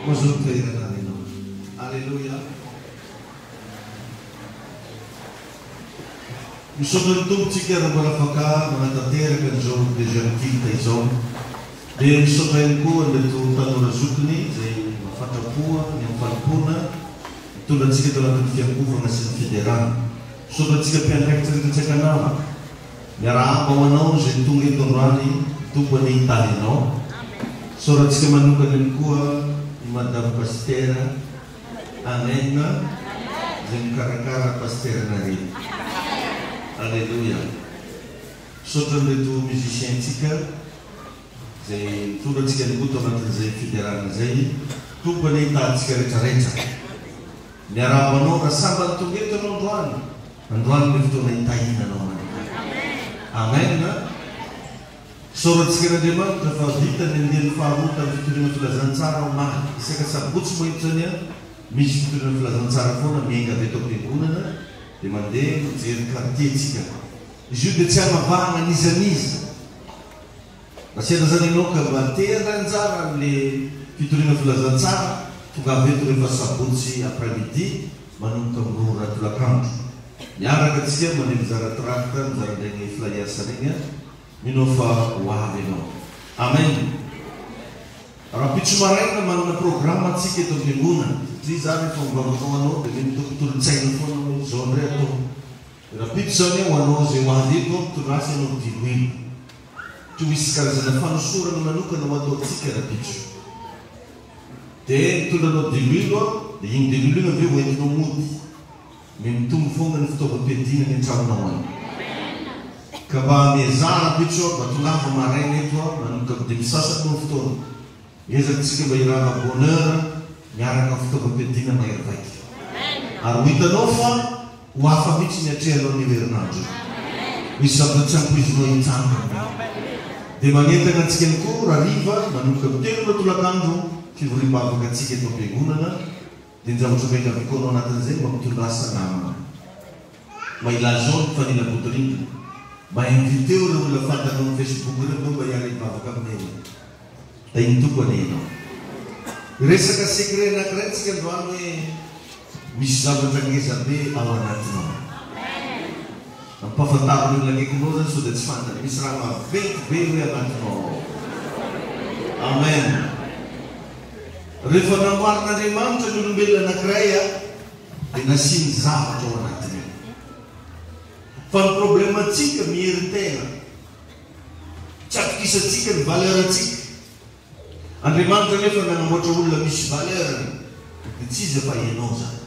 Mazoto toerana renao. Alleluia. Misaotra ny tompontsika raha mbola afaka manatanteraka an'izao deuxième izao. Dia misaotra ihany koa an'reto tanora zokiny izay mahafatrapoa, ny amifalimpona, mitondra antsika tao anatin'ny fiangovana sy ny federana. Misaotra antsika mpiandraikitra rehetratsika nama. Miarahaba ho anao izay tonga eto androany tompony hitaly anao. Misaotra antsika manokana ihany koa ny madame pasteur Amena izay mikarakara pasteur nareny. Alleluia. Misaotra an'ireto musicientsika izay mitondra antsika ny koa tao anatin'izay federana izay tompony hitantsika rehetrarehetra. Miarahaba anao raha samba ny tonga eto anao androany. Androany ny fotoana hitahina anao manokana. Amen. Misaotra antsika n'Andriamanitra fa vita ny andehany faharoa tamin'ny fitoriana filazantsara omaly. Isaka sabotsy moa ito zany misy fitoriana filazantsara foana miainga avy eto am-piangonana dia mandeha mijery quartier-tsika. Izy io dia tsy hamavahana an'izaniza. Nasiana zany ianao ka mba te-andrany-tsara amin'ilay fitoriana filazantsara tonga avy eto rehefa sabotsy après-midi manomboka amin'ny ora tolakandro. Miaraka antsika mandeha mizara tracte mizara andraigny flyers regny minao fa ho avy ianao. Amen. Raha pitso maraina manana programme antsika eto am-piangonana. Satria zany efa mivavakao anao dia mitoko tolon-tsaina foana zao indray atao. Raha pitso zany ho anao izay ho avy eto tondrasy ianao diloilo. Tsy misy karazana fanosorana manokana ho ataontsika raha pitso. Dia mitondra anao diloilo dia igny diloilo igny avy eo hoentinao mody. Mitombo foana ny fitaovam-piadiana ny an-tramonao any. Ka mba miazara pitso mba tolava maraina eto manomboka dia misasaka ny fotoana. Ezantsika mba hirava bonheur miaraka amin'ny fitaovam-piadiana mahery vaika. Ary ho hitanao fa ho hafa mihitsy ny atrehanao ny herinandro. Misy zavatra tsy ampoizinao hitsangana. Dia magnentana antsika ihany koa raha riva manomboka mitelo tolakandro fivoriam-bavaka antsika eto am-piangonana. Dia ny zavatra vaika avikoanao anatin'izay mba mitondrasa namana. Mba ilazao ny fanila botorina. Mba invité ireo olona fantanao amin'ny Facebook ireo mba hiala hivavaka aminay. Da igny tompony ianao. Resaka secret anankiray antsika androany hoe misy zavatra ngeza be ao anatinao. Ampahafantariny olona akaikinao zany sao dia tsy fantany. Misy raha maventy be hoe anatinao. Amen. Rehefa namboarin'Andriamanitra ny olombelona anankiray dia nasiany zavatra ao anatiny. Fa ny problemantsika miherin-tena. Tsy atokisantsika ny valeurantsika. Andriamanitra nefa nanamboatra olona misy valeurany dia tsy izy fa ianao zany.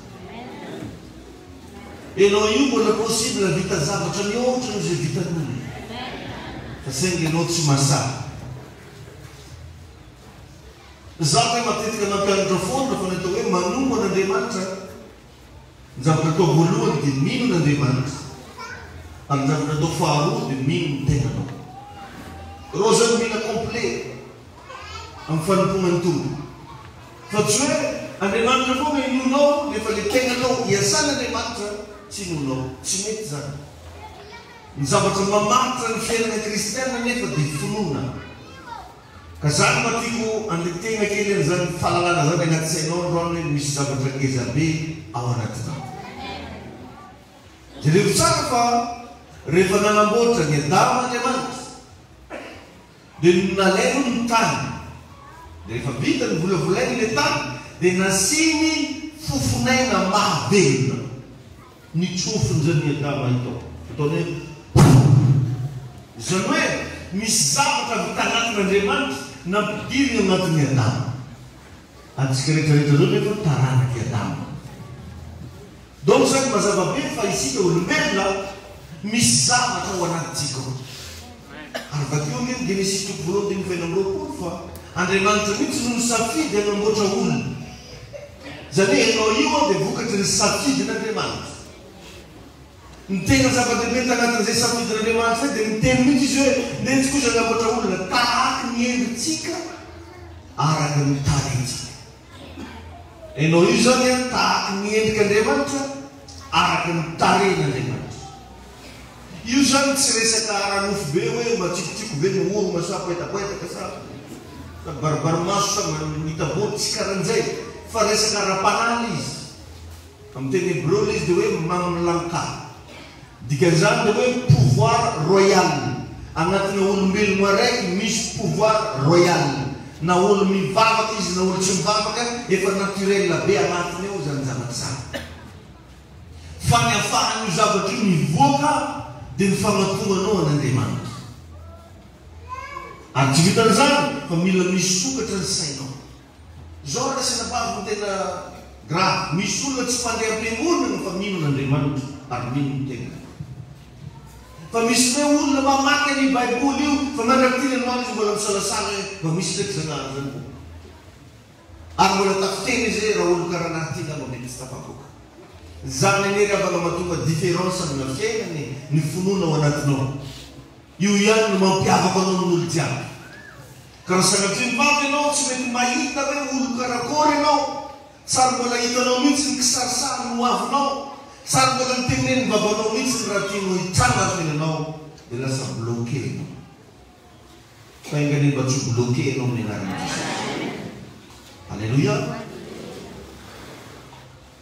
Ianao io mbola possible vita zavatra mihoatra noho izay vitan'olona. Fa saingy ianao tsy mahasahy. Zavatra matetika nampianatra foana fa natao hoe manombo an'Andriamanitra. Ny zavatra atao voalohany dia mino n'Andriamanitra. Ary ny zavatra atao faharoa dia mino ny tenanao. Reo zany mila complet amin'ny fanompona ny tombo. Fa tsy hoe Andriamanitra foana inonao nefa ilay tenanao iasan'Andriamanitra tsy inonao. Tsy mety zany. Ny zavatra mamaritra ny fiainana kristiana nefa dia finoana. Ka zany matiko an'ilay tena kely an'izany fahalalana zany anaty sainao androany hoe misy zavatra ngeza be ao anatinao. Dia rehefa tsara fa rehefa nanamboatra ny Adama Andriamanitra dia nalainy ny tany. Dia rehefa vita ny volavolainy ilay tany dia nasiany fofonaina mahavelona. Ny tsofony zany ny Adama itao. Ataony hoe zany hoe misy zavatra vita anatin'Andriamanitra nampidiriny anatin'ny Adama. Antsika rehetrarehetra zao nefa taranaky Adama. Donc zany mazava be fa isika olombelona misy zavatra ao anatintsika. Ary vakeo ny Genesis 1:25 fa Andriamanitra mihitsy no nisafidy hanamboatra olona. Zany hoe ianao io dia vokatry ny safidin'Andriamanitra. Ny tena zava-dehibe tanatin'izay safidin'Andriamanitra dia miteny mihitsy izy hoe nentsy kosa hanamboatra olona tahaka ny endritsika araka ny tarentsika. Ianao io zany tahaka ny endrik'Andriamanitra araka ny taren'Andriamanitra. Io zany tsy resaka ara-nofo be hoe matsikotsiko be ny oro masapoetapoetaka sa Barbarmaso sa mitabot si karanjay. Fare sa karapanalis. Am teni brolis dewe mamlangka. Dikazan dewe pouvoir royal. Angat na ulmil marek mis pouvoir royal. Na ulmi vavatis na ulchim vavakan efa naturel la be angat na uzan-zanat sa. Fagnafahan io zavatra io mivoaka dia ny fagnatonganao an'Andriamanitra. Ary tsy vitan'izany fa mila misy sokatra ny sainao. Zao rasina bavy no tena grave. Misy olona tsy mandeha am-piangonana fa mino n'Andriamanitra ary mino ny tena. Fa misy hoe olona mamaky ny Baiboly io fa mandrapitina anao izy mbola misalasala fa misy ndraiky zanahary zany koa. Ary mbola tafiteny izy raha olo karaha nahatina mba mety tsy tafakoka. Zany anery afaka mahatonga différence amina fiainany ny finoana ao anatinao. Io ihany no mampiavaka anao amin'olo jiaby. Ka raha sanatria ny vavy ianao tsy mety mahita hoe olo karakory ianao, sary mbola hitanao mihitsy ny kisarisary no avinao, sary mbola niteneneny ny vavanao mihitsy ny raha tianao hitranga fiainanao, dia lasa bloqué ianao. Fa ingany mba tsy bloqué ianao amin'ny anaran'i Jesosy. Alleluia.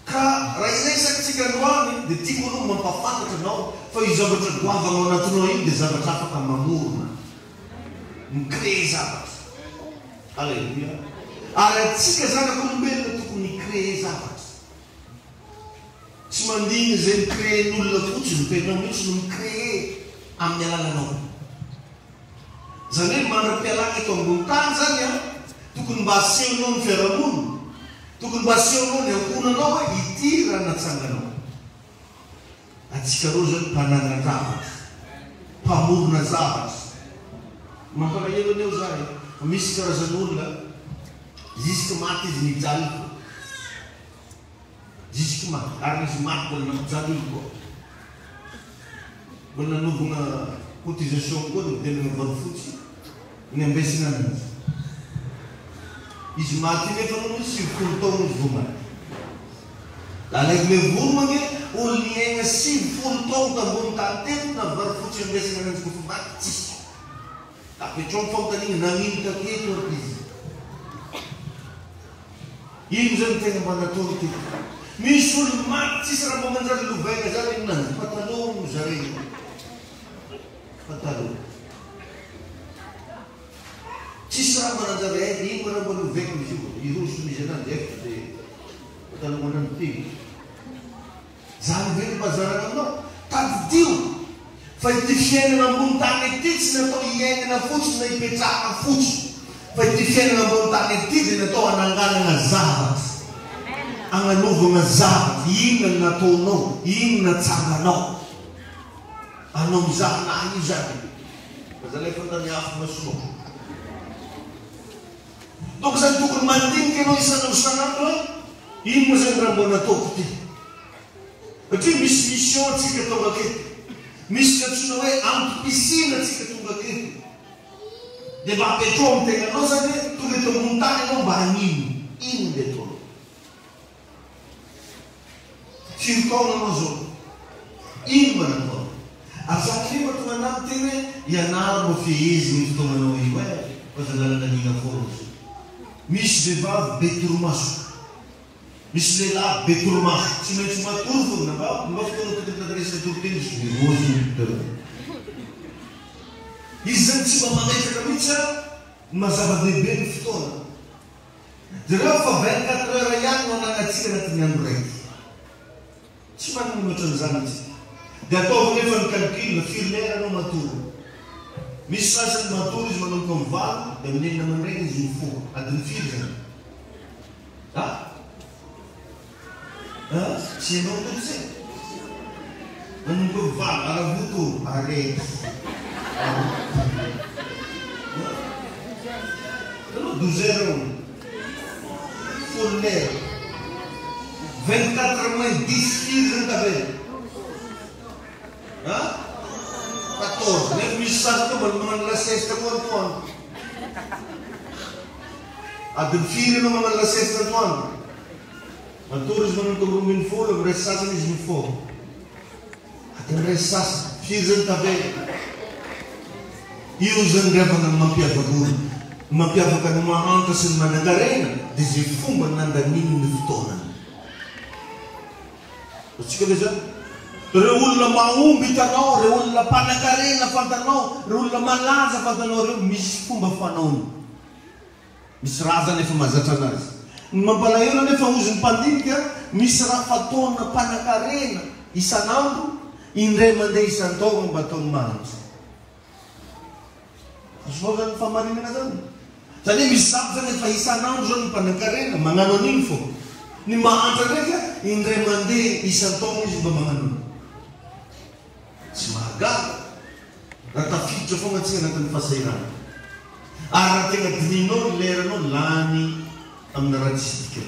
Ka raha iresatsika androany dia tiako anao mampafantatra anao fa io zavatra goavanao anatinao iny dia zavatra afaka mamorona, micrée zavatra. Alleluia. Ary atsika zanak'olombelona tokony icrée zavatra. Tsy mandiny izay micréen'olona fotsiny fa ianao mihitsy no micrée amin'ny alalanao. Zany hoe mandra-pialana eto ambony tany zany a, tokony mba asehonao ny fiarahamonina. Tokony mba asehonao ny ankonanao hoe ity raha natsanganao. Atsika reo zany mpanana zavatra, mpamorona zavatra. Mampalahelo aneo zany fa misy karazan'olona jusque maty izy mijaly koa. Jusque maty, ary izy maty mbola nampijaly io koa. Mbola nanovana cotisation koa ny delana valofotsy ny ambesina anazy. Izy maty nefa no misy 10 taona izy vao maty. Alaiky le voromagny olo niaigna 70 taona tambony tany teto na valofotsy ambesina anazy kofa maty tsisy. Apetrao fanotaniny nanino taketo ary izy. Ino zany tena mba nataony teto. Misy olo maty tsisy raha mba manjary lovaina zany amin'azy. Pataloha no zareo. Pataloha. Tsisy raha mananjary ino raha mba lovaina izy io. Iroso misy anazy efitra dia pataloha manano telo. Zany hoe ny bazarana aminao. Tadidio. Fa ity fiainana ambony tany ity tsy natao hiainana fotsiny na hipetrahana fotsiny. Fa ity fiainana ambony tany ity dia natao hananganana zavatra. Hagnanovana zavatra. Ino no nataonao, ino no natsanganao. Anao mizahana io zany. Fa zany efa tany afo masonao. Donc zany tokony mandinika ianao isanandro isanandro hoe ino moa zany raha mbo nataoko ity. Satria misy mission atsika tonga aketo. Misy katsona hoe antom-pisina atsika tonga aketo. Dia mba apetrao amin'ny tegnanao zany hoe tonga eto ambony tany ianao mba hanino. Ino nde ataonao? Firy taona anao zao? Ino mba nataonao? Ary zany nefa tonga anaty teny hoe ianaro mba feheziny ny fotoananao io e. Fa zalalana nina foana izy. Misy vehivavy be toromaso. Misy lehilahy be toromaso. Tsy maintsy matory fogna mba fotoana tokony adresina toriteny izy mivozy ny izy zany tsy mba mametraka mihitsy mazava-dehibe ny fotoana. Zareo fa 24 heures ihany no ananatsika anatin'ny andro raiky. Tsy manana ohatran'izany atsika. Dia ataovy nefa ny calcul firy lera anao matory. Misy sasany matory izy manomboka amin'ny valo dia amin'ny enina mandraigny izy mifoko. Adiny firy zany. Tsy ianao tokoa izay. Manomboka valo, aravoto, araiky. Alors 12 heures. Full lera. 24 moins 10 firy zany tabela. 14. Nefa misy sasy koa mbola manano lasesta koa atoandro. Adiny firy ianao manano lasesta atoandro. Matory izy manano tao 20 amin'ny ray sasany izy mifôha. Adiny ray sasany firy zany tabela. Io zany revana mampiavaka olo. mampiavaka ny mahantra sy ny manankarena dia izay fomba nandaniny ny fotoanany. Atsika le zany reo olona mahomby hitanao, reo olona mpanankarena fantanao, reo olona malaza fantanao reo misy fomba fanaony, misy razana efa mazatra anazy. Ny mampalahelo nefa ozy ny mpandinika misy raha fataona mpanankarena isan'andro, indray mandeha isan-taona mba ataony mahantra. Azo zany famarinana zany. Zany misy zabo zany efa isan'andro zany mpanankarena magnano an'iny fô. Ny mahantra ndraika indray mandeha isan-taona izy mba magnano an'iny. Tsy mahagaga raha tafiditra foana antsika anatin'ny fahasairana. Ary raha tena dininao ny leranao lany amin'ny raha tsy dika.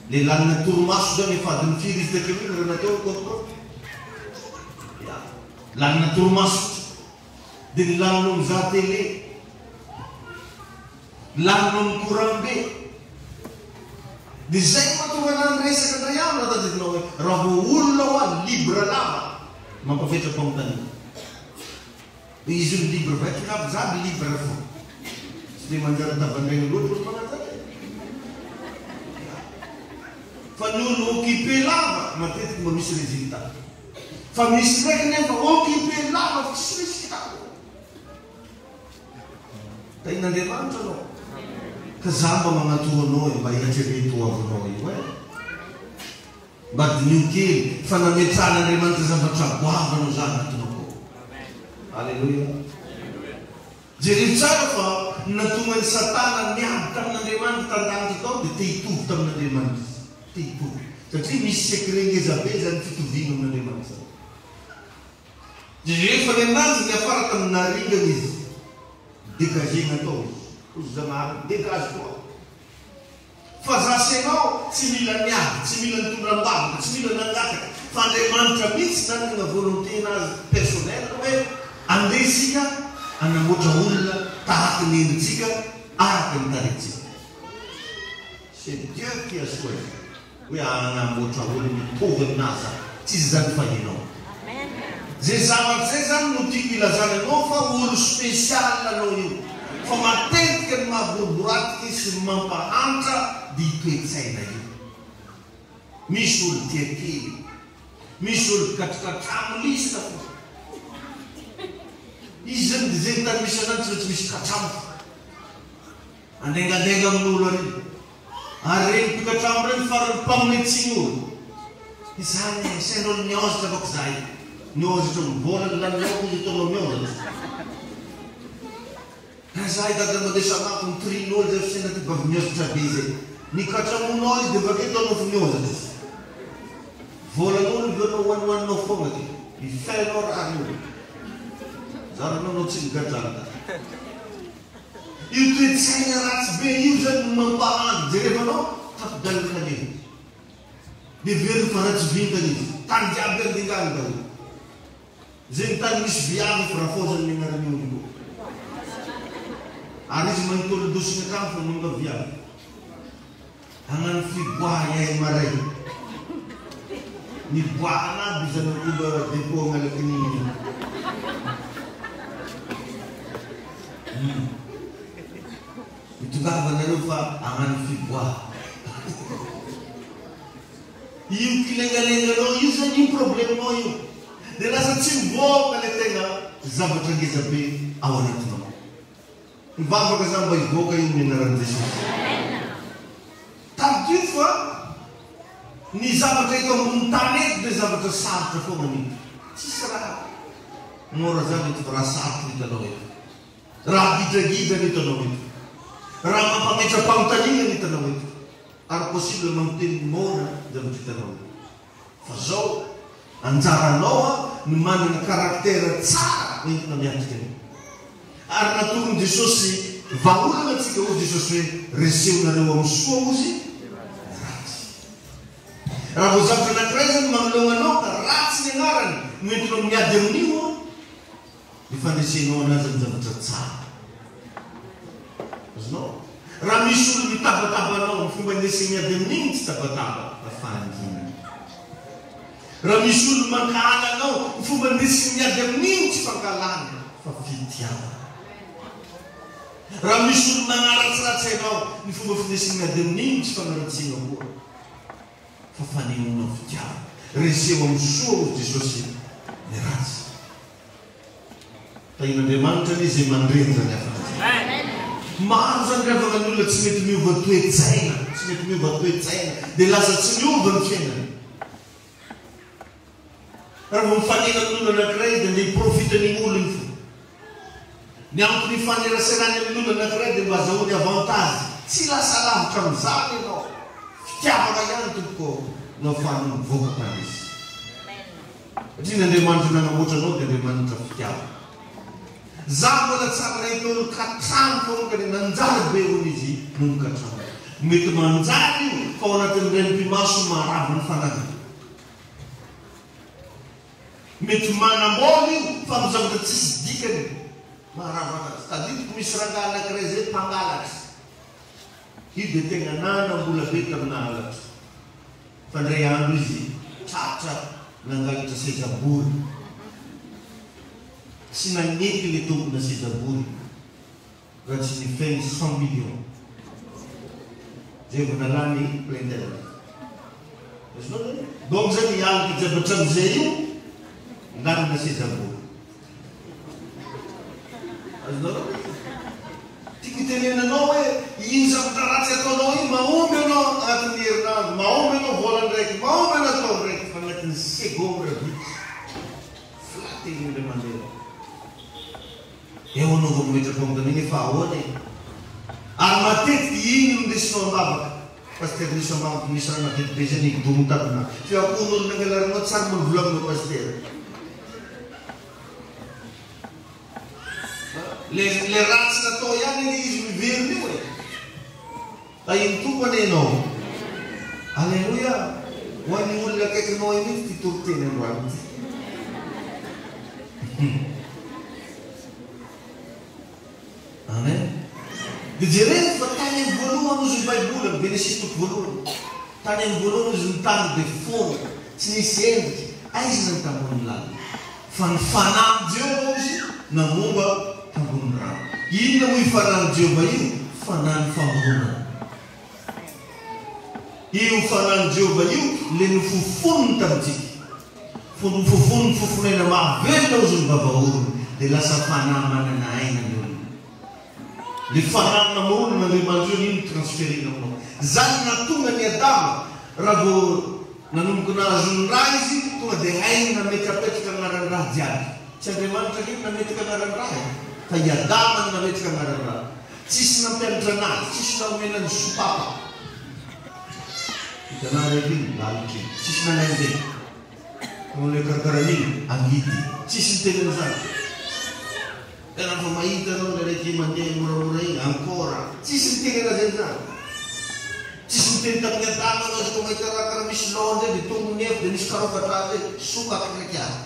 Le lanina torimaso zany efa adiny firy izy takeo iny raha natao koa. Lanina torimaso dia ny laninao mizaha télé, laninao amin'ny courant be. Dia zay mahatonga anany resaka ndray aminy raha tadidinao hoe raha vao olona ho any libra lava mampafetrako amin'ny tany. Izy io libra vaky lava zaby libra fo. Tsy dia manjara tavandraigny loatra manataka. Fa ny olo occupé lava matetiky mba misy résultat. Fa misy ndraiky nefa occupé lava fa tsy résultat. Tain'Andriamanitra anao. Ka za mba magnatoro anao mba hiatrereto avinao io e. Mba dinio kely fa nametran'Andriamanitra zavatra goavanao za anatinao koa. Alleluia. Jereo tsara fa natonga ny Satana niady tamin'Andriamanitra tandranitra tao dia te hitovy tamin'Andriamanitra. Te hitovy. Satria misy secret ngezabe zany fitoviana amin'Andriamanitra. Rehefa ny aminazy ny afara tamin'naringana izy. Dégagena tao izy. Ozy zanahary dégage koa. Fa zasenao tsy mila niady, tsy mila nitondram-bavaka, tsy mila nangataka. Fa Andriamanitra mihitsy zany na volonté nazy personnel hoe andeha isika anamboatra olona tahaka ny endritsika araka ny tarehintsika. C'est Dieu qui a choisi hoe anamboatra olona mitovy aminazy. Tsisy zany fahinao. Zay zavatra zay zany no tiako ilazana anao fa olo spécial anao io. Fa matetika ny mahaboriboratika sy mampahantra dia toe-tsaina io. Misy olo tia kely, misy olo katrikatramo lista fo. Izy zany dia zay tany misy anany tsy misy katramo. Andengandenga amin'olo ary. Ary reny mpikatramo reny farany mpamonetsiny olo. Izany sainao niozitra avako zay. Niozitra mibola ny lanioko izy taonao miozatra. Zay dada mandeha samako ny trin'olo zay fisena ty bavy miozatra be zay. Nikatramonao izy dia bakeo taonao fa miozatra izy. Volan'olo veonao hoanihoaninao foana ty. Ifainao raha io. Zaranao nao tsy migadrana. Io toe-tsaina ratsy be io zany no mampahandy jerefanao tafidalina iny. Dia very fa ratsy vintana izy. Tany jiaby andingany da io. Zay ny tany misy viavy fa rafozany mianarany olo. Ary izy manitolo dosiny akamo fa nonga viavy. Hagnano fiboaha iay maray. Ny boahana aby zany olo depo agnalaky ny mitongavanareo fa hagnano fiboaha. Io kilengalenganao io zany io problemanao io. Dia lasa tsy mivoaka le tegna zavatra ngezabe ao anatinao. Mivavaka zany mba hivoaka io ny anaran'i Jesosy. Tadio fa ny zavatra ito ambony tany eto dia zavatra sarotra foana ny. Tsisy raha mora zany ito raha sarotra hitanao eto. Raha gidragidra ny hitanao eto. Raha mampametra-panontaniana ny hitanao eto. Ary possible mamoteny mona zavatra hitanao eto. Fa zao anjaranao ny manana karaktera tsara entina miatrika io. Ary natoron'i Jesosy vaholana antsika hoy Jesosy hoe resehonareo amin'ny soa ozy ratsy. Raha vao zavatra anankiray zany manoloananao ka ratsy ny agnarany no entinao miady amin'io ny fandresenao anazy amin'ny zavatra tsara. Azonao? Raha misy olo mitabatabanao ny fomba ndesy miady amin'igny tsy tabataba afahangina. Raha misy olo mankahana anao ny fomba ndesy miady amin'igny tsy fankalana fa fitiavana. raha misy olo magnaratsiratsy hainao ny fomba finesina dia amin'iny tsy fanaratsiana koa fa fanehoana fitiava reseo amin'ny soa ho Jesosy ny ratsy tain'Andriamanitra ny izay mandreny zany afanazy maro zany ravaka ny olona tsy mety miova toe-tsaina tsy mety miova toe-tsaina dia lasa tsy miova ny fiainany raha vao mifanena amin'olona anankiray dia nde hiprofitany olo iny fo ny antony faneraserany amin'olona anankiray dia mba azahoany avantage tsy lasa lavitra amin'izany ianao fitiavana ihany tompoko no afahany mivoaka tany izy satria ny Andriamanitra nanamboatra anao dia Andriamanitra fitiavana za mbola tsara nahita olo katrano foana ka nanjary be hony izy noho ny katrano mety manjary io fa ao anatin'ny renim-pimaso maharava ny fanagana mety manambola io fa amin'ny zavatra tsisy dikany maharava anazy tadidiko misy rangahy anankiray zay mpangalatra io dia tegna nanambola be tamin'ahalatra fa ndray andro izy tratra nangalatra sezabory sy nagnety le tompona sezabory raha tsy nifeny 100 millions zay vao nalany plaindela donc zany alika javatra am'izay io nalina sezabory azonao tiako itenenanao hoe ino zavatra ratsy ataonao io mahomby anao agnatin'ny herinandro mahomby anao volan-draiky mahomby anao atao raiky fa agnatin'ny segonde vitsy flaten'indre mandeha eo anao vao mimetraka amin'iny efa ahoana ary matetiky iny indesinao ambavaka paster nisy ambavaka misy raha matetibe zany idomo tapina fa akoan'olo nangalarinao tsary mivolaminao paster le ratsy natao ihany iny izy miveriny io e fa iny tompany ianao alleluia ho an'ny olona akaikinao iny ity toriteny androany amen dia jereny fa tany amin'ny voalohany izy ny baiboly amin'ny Genesis toko voalohany tany amin'ny voalohany izy ny tany dia fono tsy nisy endriky aiza zany tambony lalina fa ny fanahy Jehova izy namomba tambony rano inona moa ifanany Jehova io fanany famorona io fanany Jehova io le nofofonony tamitsika nofofonony fofonaina mahavelona ozy ny vavaorony dia lasa fanahy manana aina ny olona le fanahy namorona n'Andriamanitra io iny transferina aminao zany natonga ny Adama raha vao nanomboka nahazo ny raha izy tonga dia ainy nametrapetraka anaran'ny raha jiaby tsy Andriamanitra io nametraka anaran'ny raha fa i Adama no nametraka anaran'ny raha tsisy nampianatra anazy tsisy naomenany sopapa hitanareny lalitra iny tsisy nanainzay le karakaran'iny angidy tsisy ny tenan'izany tena fa mahita anao le raiky mandeha moramora iny ankora tsisy ny tenana zay zany tsisy ny teny tamin'ny Adama anao izy ko mahita raha karaha misy laon zay dia tongony efo dia misy karofatra zay soka kaikaiky azy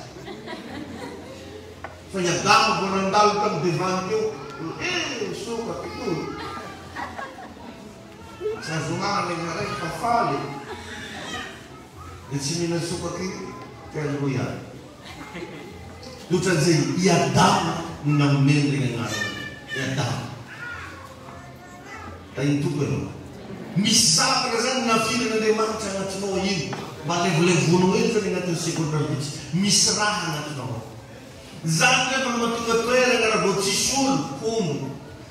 fa i Adama vao nandalo tamin'ny devant teo soka kitory tsy azonana megna raiky fa faly dia tsy mihina sokaky Alléluia. L'autre il y a Adam, nous n'avons même rien à faire. Il y a Adam. T'as une tout belle. Misa, par exemple, n'a fille de demande, ça n'a pas eu. Mais les volets, ça n'a pas eu seconde vite. Misra n'a pas eu. Zante, quand on te prête, la rotichul, comme.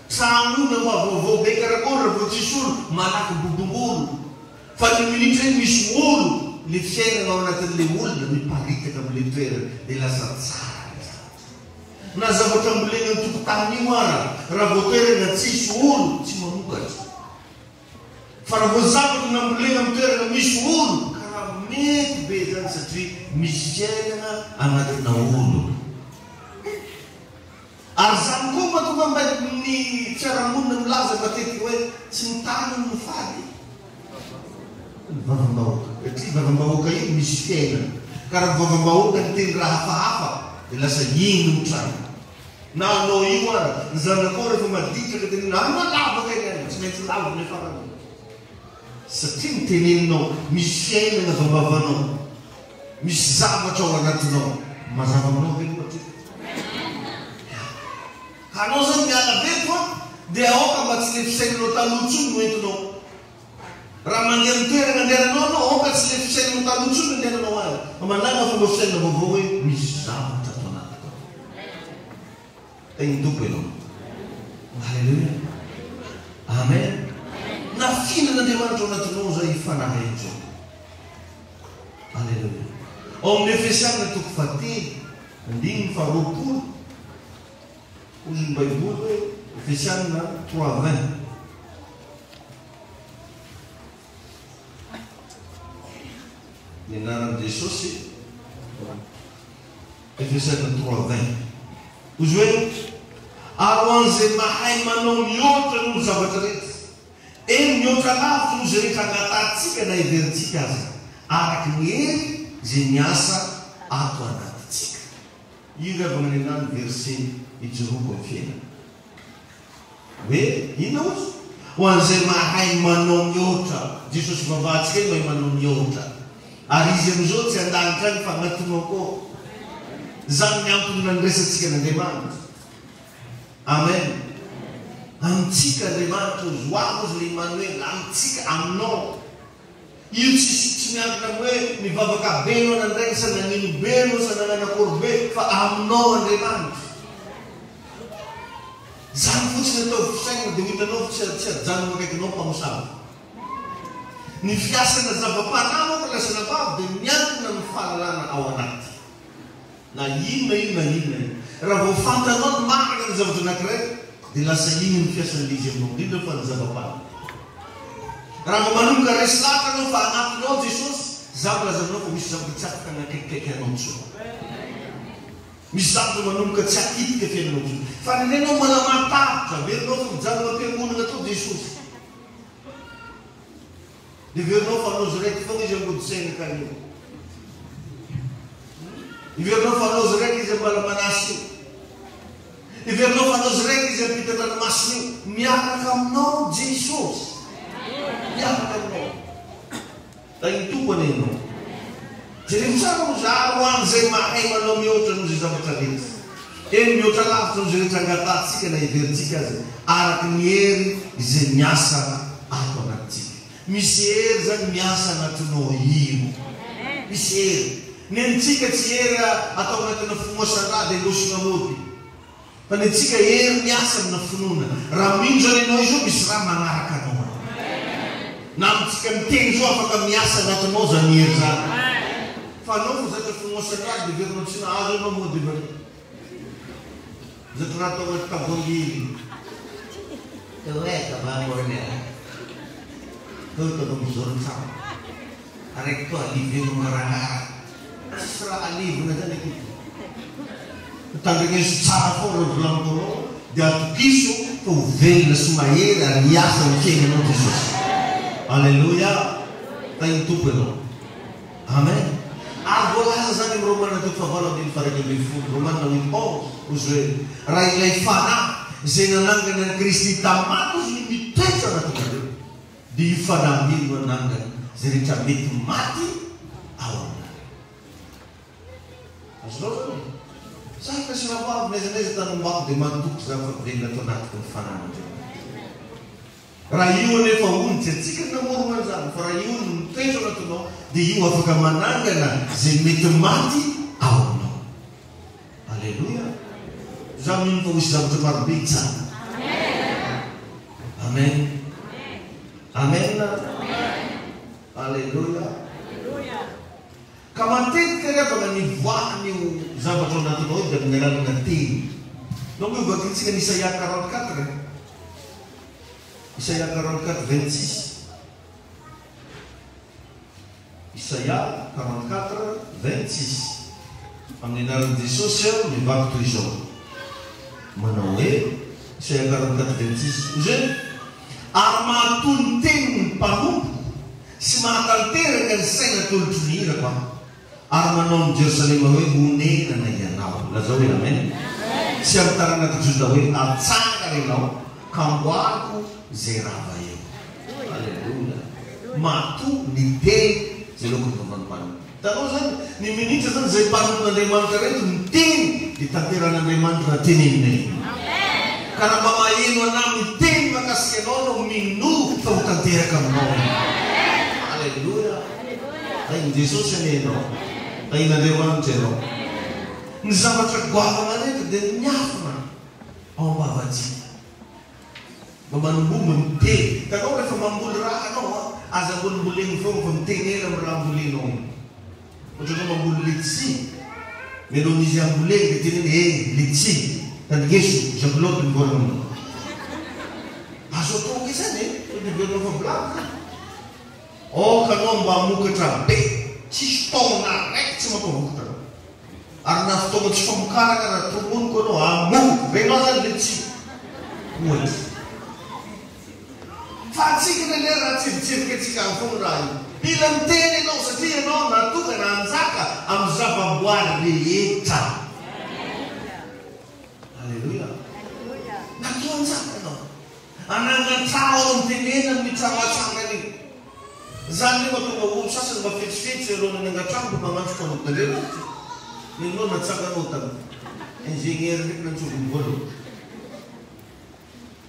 Samu na mavovo, bekaragora, rotichul, malak bubungul. Fatti minute miswul. Le fiaina ao anatin'le olona miparitaka amin'le toerana dia lasa tsara na zavatra ambolena ny tokotany io ara raha vao toerana tsisy olo tsy mamokatra fa raha vao zavatra nambolena amin'ny toerana misy olo karaha mety be zany satria misy fiainana anatina olo ary zany koa mahatonga mba ny fiarahamonina milaza matetika hoe tsy mitany ny fady vavambahoaka satria vavambahoaka io misy fiainana karaha vavambahoaka ny teny raha hafahafa dia lasa ino mitrano na anao io ara ny zanakao rehefa maditraka tenena anao lavaka iny tsy maintsy lavaka ny farany satria miteneninao misy fiainana vambavanao misy zavatra ao anatinao mazava aminao ve loatra anao zany miala veto dia aoka mba tsy le fisainanao taloha no entinao. Raha mandeha amin'ny toerana andehananao anao, aoka tsy le fisainanao taloha no andehananao azy. Fa mandanga fomba fisaina vaovao hoe misy zavatra ato anatiko. Tegny tompo ianao. Halleluja. Amen. Na fihinan'Andriamanitra ao anatinao zay fanahy izao. Halleluja. Ao amin'ny Efesiana toko 7:20. Ozy ny Baiboly hoe Efesiana 3:20. Ny anaran'i Jesosy Efesiana 3:20. Ozy hoe ary ho an'izay mahay manao mihoatra noho zavatra rehetra. Eny mihoatra lavitra noho izay rehetra agnatantsika na heverintsika azy. Araky ny hery izay miasa ato anatitsika. Io ravana ny anany verset ijoroako amin'ny fiainana. Hoe ino ozy? Ho an'izay mahay manao mihoatra. Jesosy vavahantsika eny mahay manao mihoatra. Ary izy amin'izao tsy andanitra ny fagnatono koa. Zany miantonona ny resantsika n'Andriamanitra. Amen. Amitsika Andriamanitra ozy hoaho ozy le Emmanuel, amitsika aminao. Io tsy miankina hoe mivavaka benao nandray sa nanino benao sa nananakory be fa aminao Andriamanitra. Zany fotsiny atao fisaina dia hitanao tsy ajanona akaikinao mpamosavy. Ny fiasana zava-panamo ka lasana vavy dia miankina amin'ny fahalalana ao anaty. Na inona. Raha vao fantanao ny marina ny zavatra anankiray dia lasa iny ny fiasan'ilay izy aminao, indrindra fa ny zava-panamo. Raha vao manomboka resy laka anao fa anatinao Jesosy, zavatra lazanao fa misy zavatra tsy afaka nakaikikaiky anao tsoa. Misy zavatra manomboka tsy akitika fiainanao tsoa. Fa nenao manamantavitra, averinao fa mijanona am-piangonana tao Jesosy. Dia verinao fa anao izy raiky foana izy ambodisaina kanina. Iverinao fa anao izy raiky izy ambala manasy io. Iverinao fa anao izy raiky izy ampita ranomasina io. Miaraka aminao Jesosy. Miaraka aminao. Tagny tompony ianao. Jeremy tsara ozy ary ho an'izay mahay manao mihoatra noho izay zavatra rehetra. Eny mihoatra lavitra noho izay rehetra angatantsika na heverintsika azy. Araky ny hery izay miasa ato anatintsika. Misy hery zany miasa anatinao io. Misy hery. Nentsika tsy hery atao anatina fimoasan-draha dia losina mody. Fa nentsika hery miasa amina finoana. Raha minjana ianao izy io misy raha manaraka anao. Na amitsika miteny zao afaka miasa anatinao zany hery zany. Fa anao fa zatra fimoasan-draha dia verinao tsy nahazo anao mody ba. Zatra raha atao anaty tavoangily. Taweka bangornya. Kalau muzur sama. Arek tu alivio marah. Asra alivio na jadi gitu. Tangga secara pun dalam tolo. Dia kisu tu vela sumayera riasa uceng yang Yesus. Haleluya. Tayo tu pelo. Amen. Agora asa ni Roman na tu favalo din farag bifu. Roman na wito. Uswe rai lai fana. Zinananga ng Kristi tamatos limitations na tu. Di fanamin manangan ziricabit mati awal. Aslo. Saya kasi mabab neza tanong bak di mantuk sa pagding na tunat kung fanaman. Rayun e fauntit sikat na murman sa rayun teso na tuno di yu afakamananga na zimit mati awal. Haleluya. Zamin po isang marbitsa. Amen. Amen. Haleluya. Kamantin kaya ba ni wa ni zabatron na tuloy dan ngalan ng tin. Nung bakit sila ni Isaiah 44. Isaiah 44:26. Isaiah 44:26. Ang ninalang di social ni bakit iso. Manawe Isaiah 44:26. Ujen armatunting pamumpu simakaltera kan senga tultunira pa armanom Jerusalem awe hune na nayanao lazawi amen siap tarang na tujudawi atsanga rinao kamwaku zeravayo haleluya matu nite zelokun teman-teman tarusan ni minita san zai panu na deman kare tunting ditakira na deman ratinin ne Karena mamaino namin din makaskenono minuto tanteraka aminao. Haleluya. Ay Jesus aneno. Ay Andriamanitra ianao. Ny zavatra goavana rehetra dia miafina ao am-bavantsika. Mba manombomy miteny. Hitanao rehefa mamboly raha anao aza ambolimboleny foana fa mitenena amin'ny raha ambolenao iny. Ohatra anao mamboly letisia. Melohany izy amboleny dia teneny letisia. Tangeso, jablot ny vola aminao. Azo atao ke zany dia velona fa blaka. Kanao mba hamokatra be, tsisy taona raiky tsy mampavokatra. Ary na fotoana tsy famokarana na tomoniko anao hamoky, renao zany letisia. Ohatra. Fa atsika lay raha tsiritsirika atsika amin'ny foana raha io. Mila miteny ianao satria ianao natokana hanjaka amin'ny zava-boary rehetra. Haleluya. Natao hanjaka ianao. Anangatrao mitenena amin'ny trano iny. Zany io mahatonga olo sasany mba fetsifetsy alohan'ny anangatrano mba magnantso kamotarena. Ianao natsakanao tamin'ny ingénieur ndraiky nantsoviny voalohany.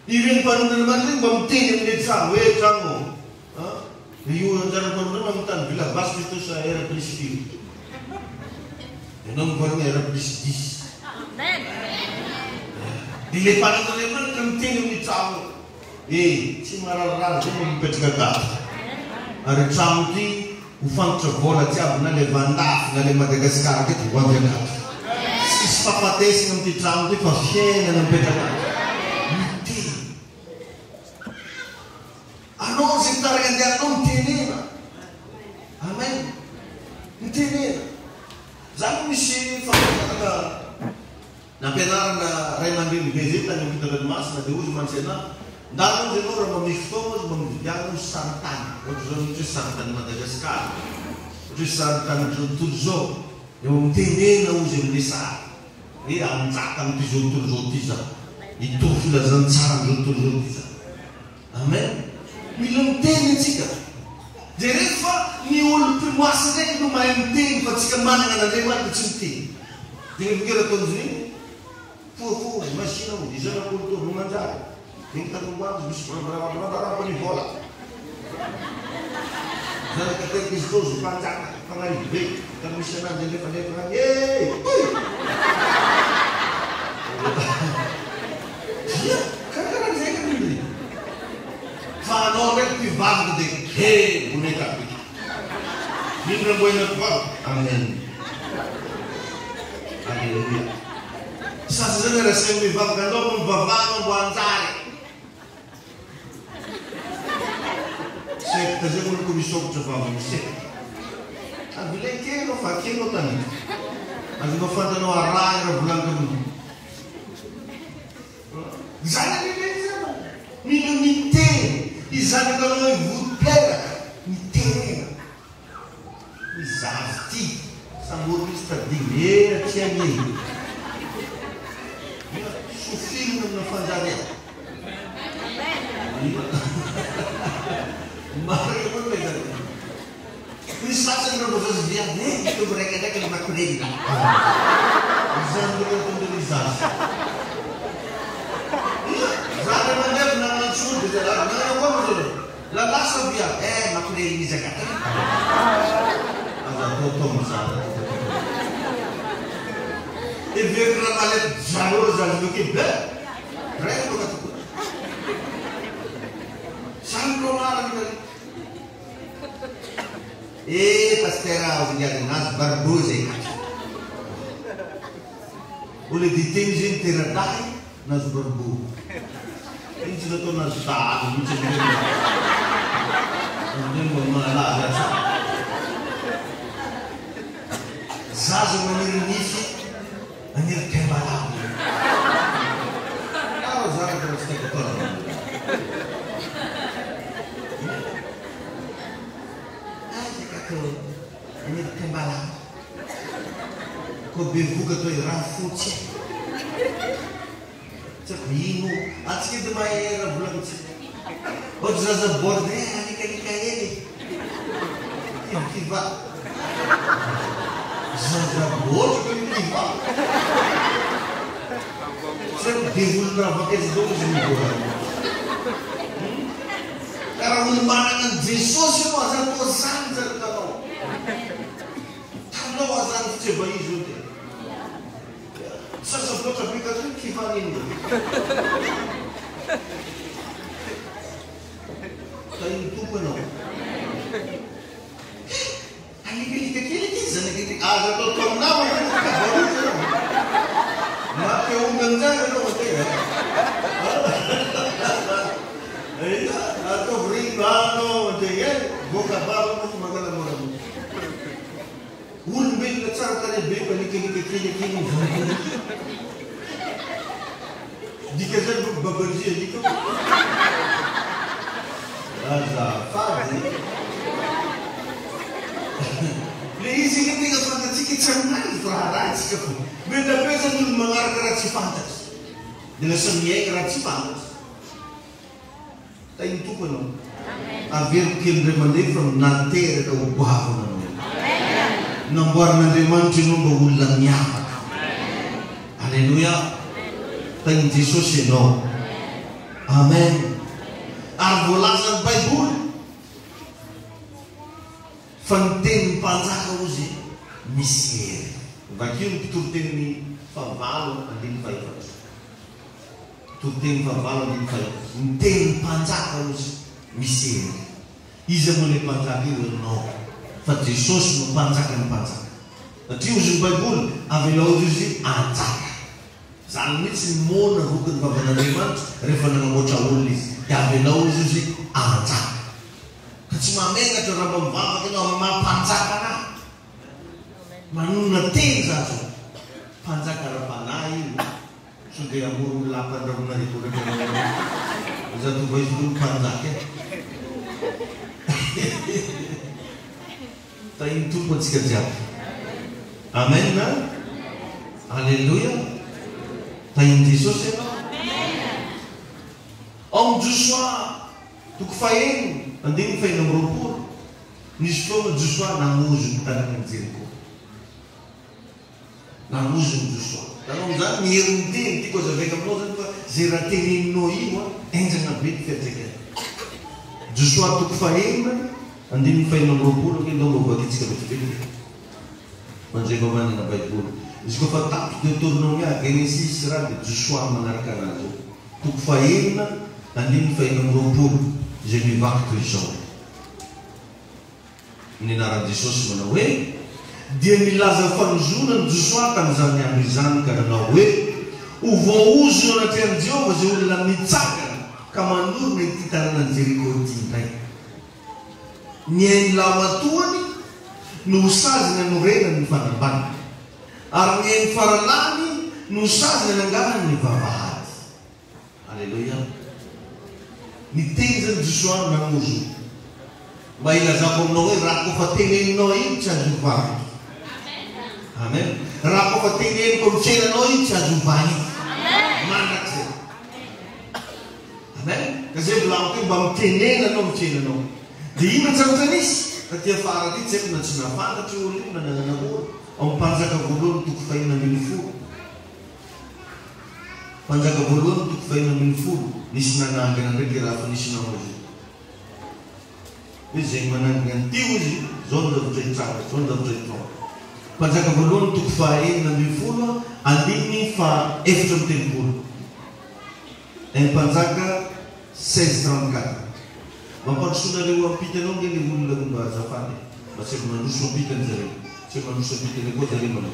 Ireny mpanonana man'ireny mba miteny amin'ny trano hoe trano. Io anjaram-panonana amin'ny tany villa basse plutôt sa R plus 10. Ianao mivoarana R plus 10. Dia le mpanonana manaka miteny amin'ny trano. Tsy mararara zay mipetraka gato. Ary trano ity ho fantotra vola jiaby na le Vandafy na le Madagasikara teto ho avy anaty. Tsisy fahafatesana amin'ity trano ity fa fiainana mipetraka azy. Miteny. Anao zay mitaraky andehananao mitenena. Amen. Mitenena. Zany misy fampianarana nampianarana ray aman-dreny be zay tany amin'ny Fianaranomasina dia ozy mantsena. Ndalo ianao raha mamesy fotoana ozy mba mividiana ozy saritany. Ohatra zao ohatra hoe saritany Madagasikara. Ohatra hoe saritany tontolo zao. Dia mitenena ozy amin'ny sary. Hoe anjaka amin'ity zao tontolo zao ity zao. Itoro filazany tsara amin'izao tontolo zao ity zao. Amen. Mila miteny antsika. Dia rehefa ny olo mpimoasy ndraiky no mahay miteny fa tsika manana n'Andriamanitra tsy miteny. Dia mikera ataon'izy iny. Foa masina olo. Izany akolo toa no manjary. Yang kita membantu berapa di bola. Dan kata Kristus panjang pengai baik kami sana jadi pada pengai. Iya, kadang-kadang saya kan ini. Fanorek di bang gede. Boneka. Ini boleh nak. Amin. Haleluya. Sasa saya bang kalau membangun wanzari. Kasi mo na kumisok sa pamamisik. Ang bilay kero, fakiro tani. Ang mafanta no aray na bulang kami. Zana bilay zana. Milo nite. Izana ka lang ay vutera. Nite. Izafti. Sa murista dinheiro tinha niyo. Sufino na fanjari. Mari pun mereka. Ini sahaja yang berbuat dia itu mereka ada kalimat kuning. Jangan berkontrisasi. Jangan menjadi penangan sulit di dalam. Mana apa maksud? Lepas dia, makuning ini zakat. Ada potong sahaja. Dia kerana alat jalur kita. Mereka berkata. Sangat marah kita. Pastera usinya nas barbuze. Oleh ditingin tiradai nas barbu. Ini sudah tu nas tak, macam ni. Kemudian bermula ada. Zazu menirisi, menir kebalam. Kalau zazu terus tekor. Ini kembalan. Kau berbuka tu orang fuci. Cakap asyik tu main bulan fuci. Oh zaza borde, ani kaya ni. Yang tiba. Zaza borde kau tiba. Devolna vakez dois mingguan. Karena ulmanangan Jesus itu azan tosan kalau. Kalau azan coba itu deh. Saya sebelum tapi kan kifan ini. Tapi itu penuh. Ani kiri sana kiri azan tu nama baru tu. Mak yang ganjar itu betul ya. Iya, atau beribano, jadi buka baru pun makan orang. Ulun bin lecar tadi bin kini. Dikejar beberji gitu. Azab, fadi. Leisi kita pada cikit cerman terhadap cikit. Beda-beda dulu mengarah si fantas. Dengan seni kerana si fantas. Tapi itu pun. Agar kita mandi from nanti ada ubah pun. Nombor nanti mancing nombor ulangnya. Haleluya. Tapi Yesus no. Amen. Arbolasan Bible. Fantin panjang uji misi. Vacuum tutin ni favalo andin faivat. Tutin favalo andin faivat. Ten panjang uji misi. Iza mule panjang itu no. Fat Jesus no panjang. Tapi uji Bible avelo uji anjak. Sangat semua nak bukan bagaimana lemat. Refana ngamocha ulis. Avelo uji anjak. Kecuma mereka cara membawa kita memang panjang kana. Manu natin saja, panjang kalau panai, sudah yang burung lapan orang dari turun ke mana, satu baju pun panjang ya. Tapi itu pun sekejap. Amin na, Haleluya. Tapi Yesus ya. Om Joshua, tu kefain, andin kefain nomor 4, niscom Joshua namuju tanah Jericho. Namuzu Joshua. Kalau nggak mirindin, tiko sa vega mnozan pa zeratin noiwa, enjang abit kerja. Joshua tu faim, andin faim nomor 10 que não vou dizer que betul. Mas eu mana na Bible. Isko fatak Deuteronomia Genesis serad Joshua mengarkan aja. Tu faim, andin faim nomor 10, jadi waktu Joshua. Ini narad Yesus menawe. Dia milaza fanzunan Joshua Tanzania mizan karena uvo na terdio wazo la mitsaga kama nur na titaran Jericho tintai nyen lawatuani nusaz na nurena ni fanaban arnyen faralani nusaz na nangahan ni babahat. Haleluya. Ni tenzan Joshua na muzu baila zakom noe rako fatengin noe chajuva. Amen. Rapo patingin kung sila noy sa jubani. Manak sila. Amen. Kasi bilang ko bang tinin na nung sila no. Di man sa tanis. At yung faratit sila na sinapa at yung ulit na nanganabur. Ang panjagabulon tukfay na milfu. Panjagabulon tukfay na milfu. Nisna na ganang regirafa nisna mo. Bisa manang gantiwuzi. Zonda vujay tsaka. Zonda vujay tsaka. Panjagabulon tukfain na milfuno andini fa efton tempur. En panjaga 634. Mapagsuna liwang pitanong yung liwulang ba sa fane. Masih manusia pitan zari. Masih manusia pitan ko dari mana.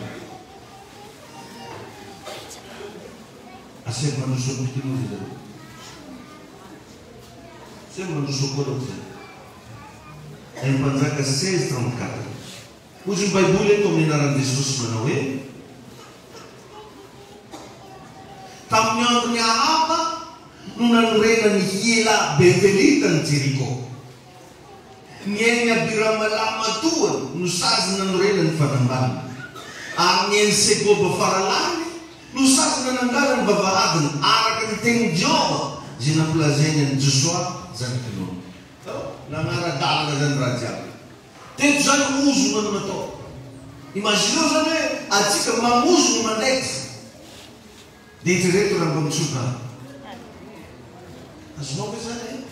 Asal manusia pitan mo zari. Masih manusia ko zari. En panjaga 634. Ujung Bible kung ninaran Jesus manawe. Tamnya niya apa? Nunan rena ni hila Bethelitan Jericho. Niya biramalama tuan nusaz nan rena ni fanamban. Angin sego bafaralani nusaz nan anggaran babaadan arakan tengjo jinapulazenyan Joshua zantilon. Nangara dalaga zan raja. Tem já no uso no mato. Imagina já né? A tica mamuso no manex. Dietrich orang bersuka. Asno ke sana?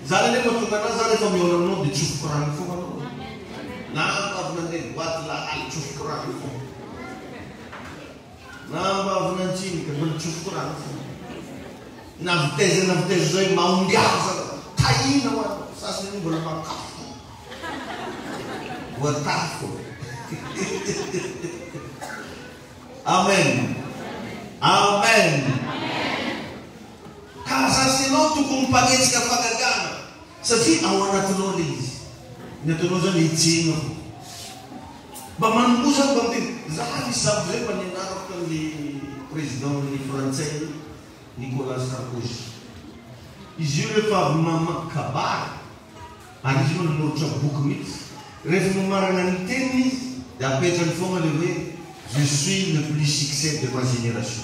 Zale ni betul kerana zale kami orang no dicukup orang itu kan? Nampak nanti buatlah al cukup orang itu. Nampak nanti kerana cukup orang itu. Naftes zai maundia zale. Kain nama sas ni boleh makan. Buat tahu. Amen. Amen. Kasasi no tu kumpagin sa kapagagana. Sabi awan na tulolis. Natulosan ichino. Bamanbusan bantin. Zahari sabze paninarap kan di Presidente ni Francais Nicolas Sarkozy. Izure fa mama kabar. Arizona no chop bukumit. Refmo marangan tennis. D'après fond levé, je suis le plus succès de ma génération.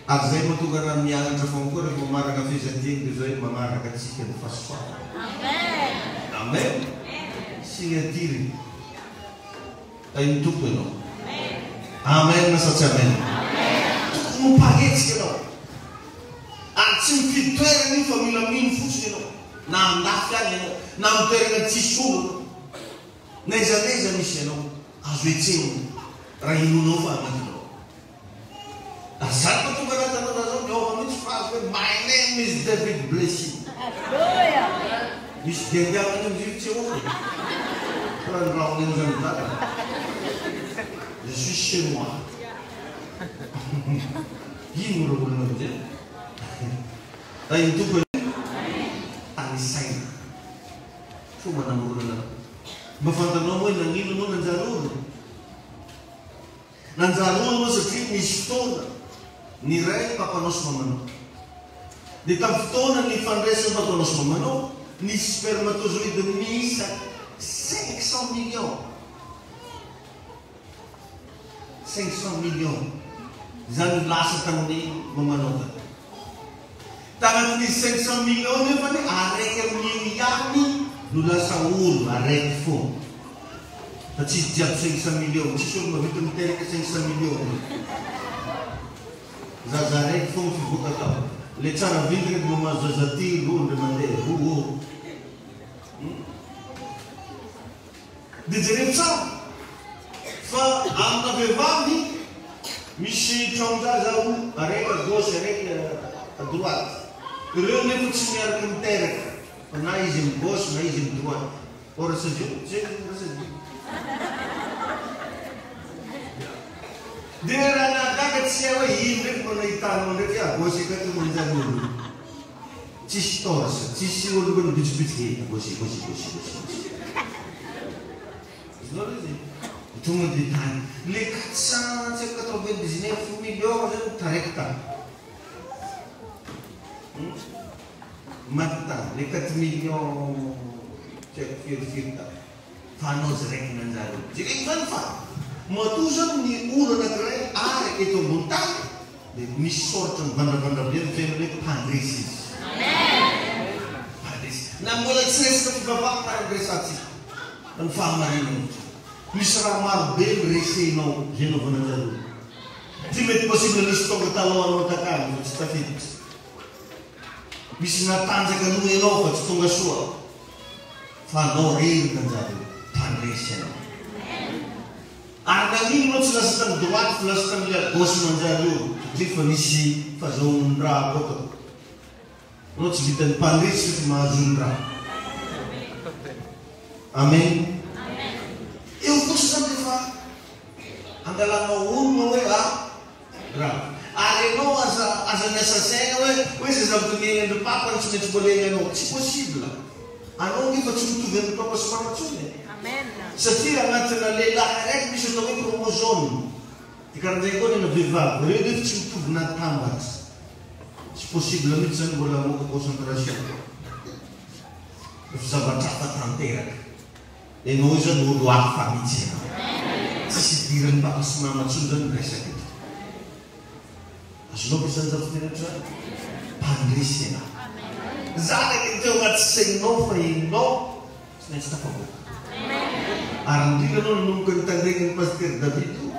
Après moi tout garam miang fond ko refmo marangan fizating de zoe mamara katsike de fasfa. Amen. Amen. Singatiri. Ay tupeno. Amen na sa amen. Amen. Mo pagets keno. Antin fitwere ni família min futsino. Na ndafya neno, na mtere tishulu. Neza misheno azwetin rainu no family. Asal tu berada dalam dalam Yohanes Mitsfas. My name is David Blessing. Hallelujah. Is dia yang menjadi orang. Kalau orang yang jangan. Je suis chez moi. Ini merupakan dia. Tapi itu pun anisai. Cuma nama orang. Bafantano mo nangilo mo nanzarun mo sa trip ni stona ni rey papanos mamano di taftona ni fanreso papanos mamano ni spermatozoide misa 500 millions 500 millions zan lasa tang ni mamano tangan ni 500 millions ni fani areke ni yami Nula saul arek fo. Tapi jam 500 million, sisur mabitum tere ke 500 million. Zazarek fo fi buka tau. Lecana vindre mama zazati lu demande hu. Dijere sa. Fa amna bevani mishi chonga zau arek gauche arek à droite. Reune futsiar kum tere. Naizim gauche, naizim droite. Ora sejuk, sejuk. Dia nak kaget siapa hidup menaitan mereka. Gauche kata menjadi dulu. Cistos, cisiul pun bici. Gauche. Itu menditan. Lekat sana cakap tu di sini video macam tarekta. Mata lekat million cek firta fanos rek nanzaro jadi kanfa matusan ni uro na kre are itu buntai de misorton banda bien family pandrisis amen pandris na mola tres ka baba pandrisati dan famarin misra mar bel resino geno nanzaro timet possible listo katalo takan stafit Bisa tanja kan lu elo pa tunga sua. Fa no rir kan jadi pandresen. Arda ni mo sila sa droite plus kan dia gauche manjalo. Definisi fa zondra koto. No tsibitan pandresen ma zondra. Amen. Eu gosto de fa. Andala no uno a grave. Ale no asa necessário esses abdominais do papa não se boleh não se possível ano que faz tudo vendo para os formações amém se tira na lela rek bisa tahu kromosom dikarena itu ni viva boleh dia tudo na tambas se possível não se boleh mau konsentrasi bisa baca tantera e nós já no doar família se tiram para os mamas sudah mereka Asno bisa zafir tu, pandris ya. Zara kita umat sengno faino, senesta fago. Arang di kanon nung kentang dengan pasir David tu,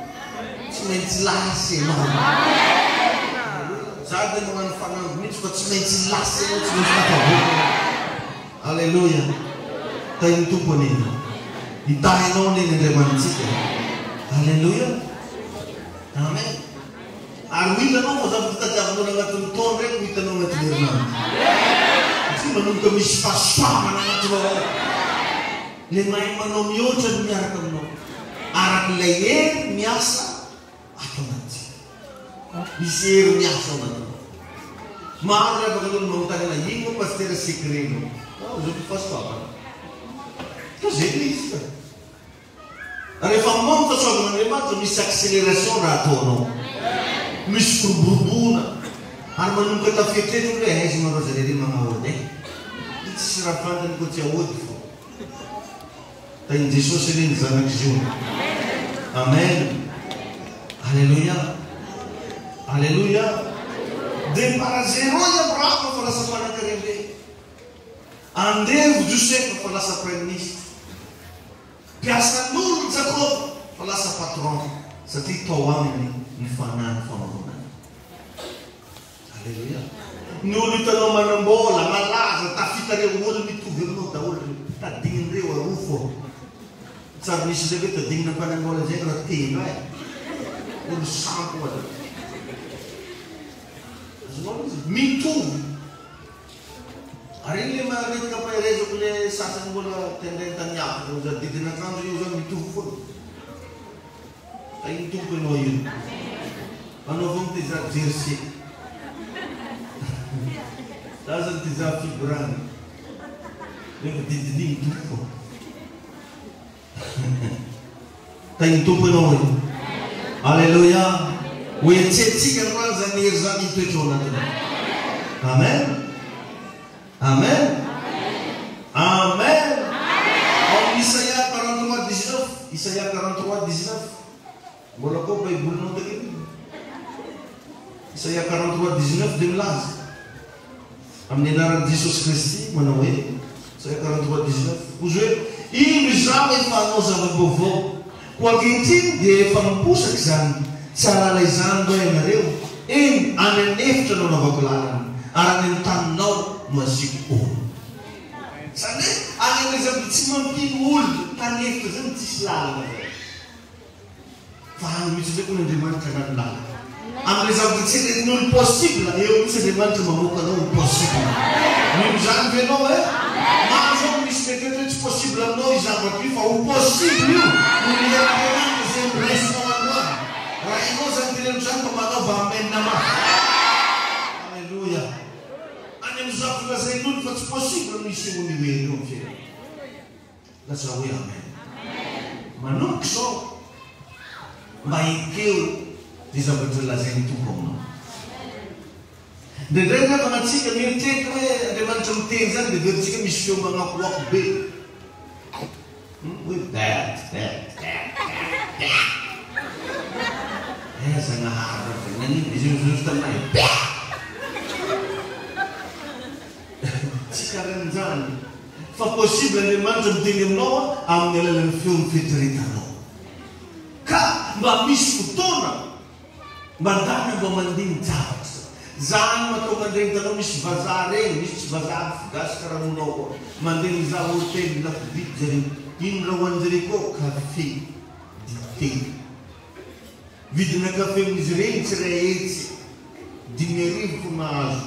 senesta seno. hoe magnano fanamby mihitsy fa tsy maintsy lasa ianao tsy maintsy tapavoaka. Alleluia. Tain'ny tompony iny. Hitahinao neny Andriamanitsika. Alleluia. Amen. Ary ho hitanao fa zavatra tadiavinao agnatin'ny taona ndraiky ho hitanao agnatin'ny herinandro. Satria manomboka misy fahasoavana agnatinao ao. Le mahay manao mihoatra no miaraka aminao. Arak'ilay hery miasa atao anaty. Misy hery miasa ao anatinao. Maro le afaka anao manontany ana ino pasteur secret no. Non, je ne passe pas. J'ai dit ça. Rehefa mamy fahasoavan'Andriamanitra misy accélération raha ataonao. Misy firoborobona. Ary manomboka tafetrety hoe aiza marao zareo magnahody e. Tsisy raha fantany koa tsy ahody fô. Tain'i Jesosy reny zanak'i Jona. Amen. Alléluia. Alléluia. Départ zéro Abraham fa lasa mpanan-karebe. Andevo Josefa fa lasa prime ministre. Piasan'olo Jacob fa lasa patron. Satria tao aminy ny fanany fanaovana. Alléluia. Ny olo hitanao manambola, malaza, tafita reo olo mitovy aminao daholo. Tadinindreo arofo. Tsara misy zay hoe tadinina mpanambola zay raha tena e. Olo sampo ato. Mitovy. Ary iny le maretika paherezako le sasany mbola tendeny taniafy za didina akanjo io zao mitovy foana. Iny tompo ianao io. Anaovagny ty za jersey. Za zany ty za fibrany. Nefa didiny tompo foana. Tainy tompo ianao io. Alléluia. Hoe tsetsika rano zany hery zany hitoetra ao anatiny. Amen. Amen. Amen. En Isaïa 43:19. Isaïa 43:19. Mbola koa baibolinao takeny. Isaïa 43:19 dia milaza. Amin'ny anaran'i Jesosy Kristy manao hoe Isaïa 43:19. Ozy hoe ino izao efa anao zava-baovao. Koa ankehitriny dia efa miposaka izany. Tsarala izany mba ianareo. Eny any anefitra no anaovako lalana. Ary any amin'ny taninao no aziko olo. Zany hoe any amin'ny zavatra tsy mampino olo tanefitra zany tsisy lalana zay. Fa any mihitsy ndraiky n'Andriamanitra anaty lalana. Amin'ny zavatra tsy ren'olo possible eo misy Andriamanitra mamoaka anao possible. Noho izany venao e maro zao misy metrety tsy possible aminao i zavatra io fa ho possible io. Noho ny Andriamanitra zay miresinao androany. Raha ianao zany teneno zany fa manaova amenna mafy. Alléluia. Any amin'ny zavatra lazain'olo fa tsy possible misy olo hoe eo amin'ny fiainana. Lasa hoe amen. Manomboka zao mba hikeo ny zavatra lazain'ny tompo aminao. Ndraindray nefa anatsika mieritreritra hoe Andriamanitra miteny zany dia veritsika misy feo magnakoako be. Hoe bet. Zanahary nanino izy mizoso taminay bet. Tsy karan'izany. Fa possible Andriamanitra miteny aminao amin'ny alalan'ny feo mifetriretanao. Ka mba misy fotoana mandana mba mandiny javatra. Zany mahatonga andrenintanao misy vazaha regny, misy tsy vazaha figasy karahanao koa. Mandeha mizaha hôtely lafo vidy zareo. Ino raha hoan'jareo koa kafe, dité. Vidina kafe amin'izy regny tsy ray hetsy. 10,000 fo mahazo.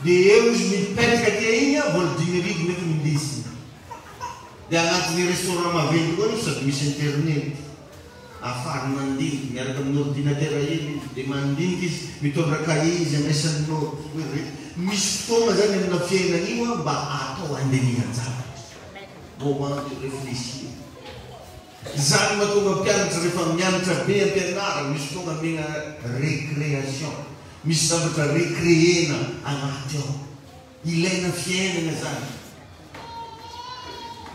Dia eo izy mipetraka aty igny mbola 10,000 nefa milisina. Dia agnatin'ny restaurant maventy koa sady misy internet. Afary mandiniky miaraka amin'ny ordinateur iny dia mandiniky izy mitondra cahier izy anaisany note. Misy fotoana zany amina fiainana io mba atao andenihan-javatra. Moment de réfléchir. Zany mahatonga mpianatra rehefa mianatra be ampianarana misy fotoana mena récréation. Misy zavatra récréena agnaty ao. Ilaina fiainana zany.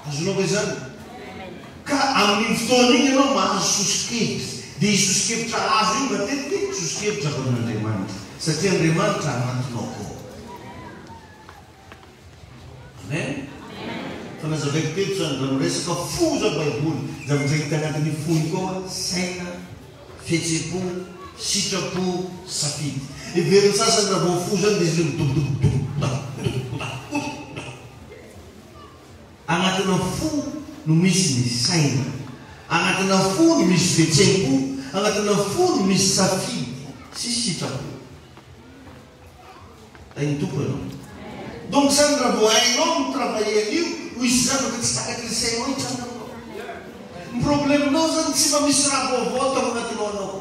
Azonao hoe zany? Ka amin'ny fotoana iny ianao mahazo sosikevitra. Dia sosikevitra azo iny matetika sosikevitra avy amin'Andriamanitra. Satria Andriamanitra agnatinao koa. Amen? Fa nazavaiko teto zany raha miresaka foza baiboly. Zavatra hita agnatin'ny fony koa saina, fihetsem-po, sitrapo safidy. Everiny sasany raha vao fo zany dia izy agnatina fo no misy ny saina, agnatina fo no misy fihetsem-po, agnatina fo no misy safidy sy sitrapo. Hainy tompo ianao. Donc zany raha vao hainao mitravaille an'io ho isy zavatra tsy takatry ny sainao hitrananao. Ny problemenao zany tsy mba misy raha vaovao tao agnatinao anao.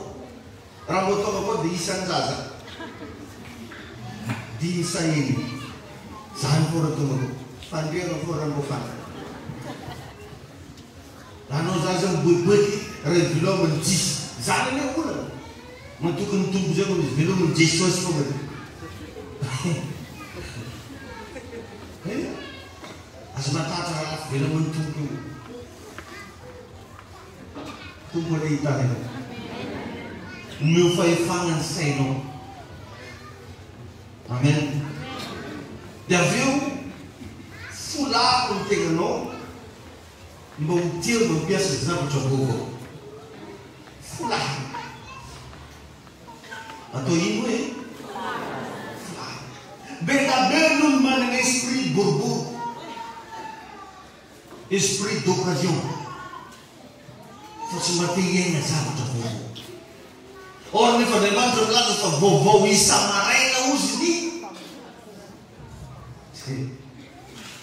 Raha vao tonga koa dia isan-jaza dimy sahiny zany fô raha tonga koa fandrianao fô raha mbô fantatra. Anao zaza miboiboiky raha velomany 10 zany ane olana matokony tombo zay misy velomany jesosy fô gny azo matatra raha lafy velomany tombo io tombo ane hitany anao omeo fahefagna ny sainao. Amen. Dia avy eo folako ny tegnanao mba ho tia mba mampiasa zavatra vaovao. Folako atao ino hoe folako. Be no manana esprit boribory, esprit d'occasion fa tsy mba te hiaina zavatra vaovao. Or nefa Andriamanitra milaza fa vaovao isa-maraina ozy ny